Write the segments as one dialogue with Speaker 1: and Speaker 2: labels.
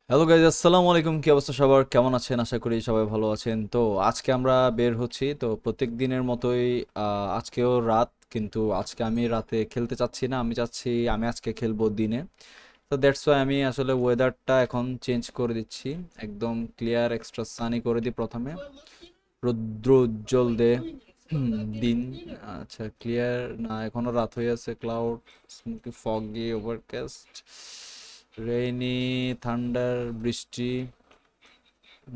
Speaker 1: Hello guys, আসসালামু আলাইকুম। কি অবস্থা সবার? কেমন আছেন? আশা করি সবাই ভালো আছেন। তো আজকে আমরা বের হচ্ছি। তো প্রত্যেক দিনের মতোই আজকেও রাত, কিন্তু আজকে আমি রাতে খেলতে চাচ্ছি না। আমি চাচ্ছি আমি আজকে খেলবো দিনে। তো দ্যাটস ওয়াই আমি আসলে ওয়েদারটা এখন চেঞ্জ করে দিচ্ছি। একদম ক্লিয়ার এক্সট্রা সানি করে দিই প্রথমে। রৌদ্র উজ্জ্বল দে দিন। আচ্ছা, ক্লিয়ার না, এখনো রাত হয়ে আছে। Cloud, smoky, foggy, overcast, rainy, thunder, বৃষ্টি,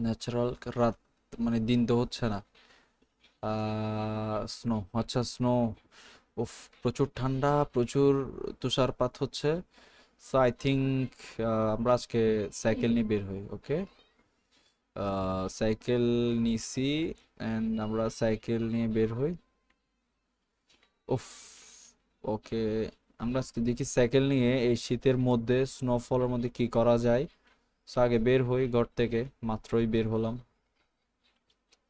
Speaker 1: ন্যাচারাল। রাত মানে দিন তো হচ্ছে না। স্নো, আচ্ছা স্নো। উফ, প্রচুর ঠান্ডা, প্রচুর তুষারপাত হচ্ছে। সো আই থিঙ্ক আমরা আজকে সাইকেল নিয়ে বের হই। ওকে, সাইকেল নিছি অ্যান্ড আমরা সাইকেল নিয়ে বের হই। উফ, ওকে। আমরা আজকে দেখি সাইকেল নিয়ে এই শীতের মধ্যে স্নোফলের মধ্যে কি করা যায়। সো আগে বের হই ঘর থেকে, মাত্রই বের হলাম।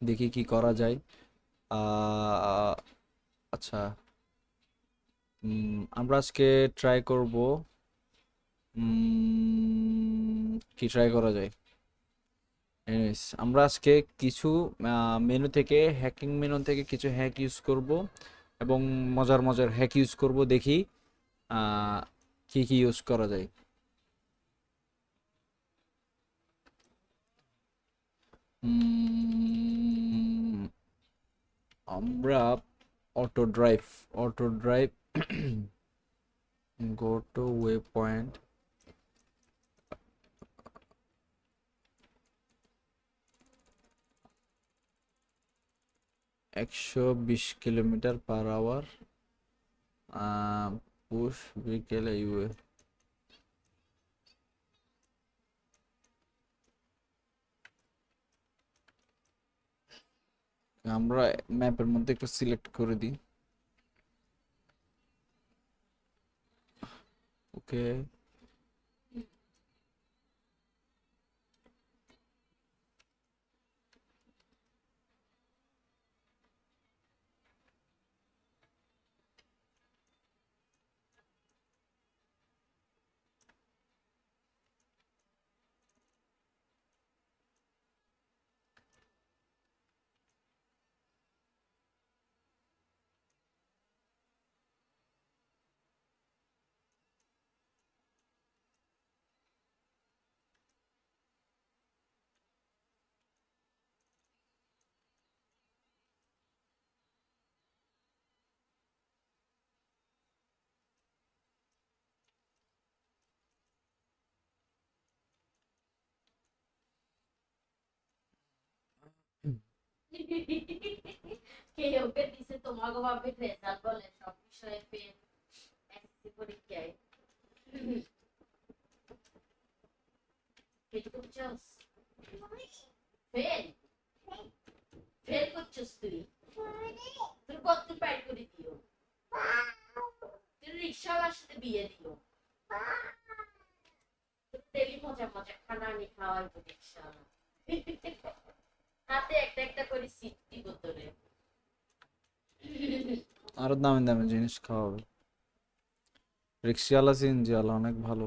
Speaker 1: দেখি কি করা যায়। আহ, আচ্ছা, আমরা আজকে ট্রাই করব। কি ট্রাই করা যায়? এনিওয়েজ, আমরা আজকে কিছু মেনু থেকে, হ্যাকিং মেনু থেকে কিছু হ্যাক ইউজ করব এবং মজার মজার হ্যাক ইউজ করব। দেখি আহ, কি কি ইউজ করা যায়। উম, আমরা auto drive, auto drive, go to way point. 120 kilometre per hour, পুশ বিকেল ইউএ। আমরা ম্যাপের মধ্যে একটু সিলেক্ট করে দিই। ওকে,
Speaker 2: কে ওকে দিছে তোমাকে ভাবে রেজাল্ট বলে সব বিষয়ে ফেল এসএসসি পরীক্ষায় ফেল করছস ফেল ফেল করছস তুই কত পাই করে দিও তুই রিক্সাওয়ালার সাথে বিয়ে দিও তুই ডেলি মজা মজা খানা আনি খাওয়াই রিক্সাওয়ালা হাতে একটা একটা করে সিট দিব তোরে
Speaker 1: আরো দামি দামি জিনিস খাওয়াবে। রিক্সাওয়ালা সিএনজিওয়ালা অনেক ভালো।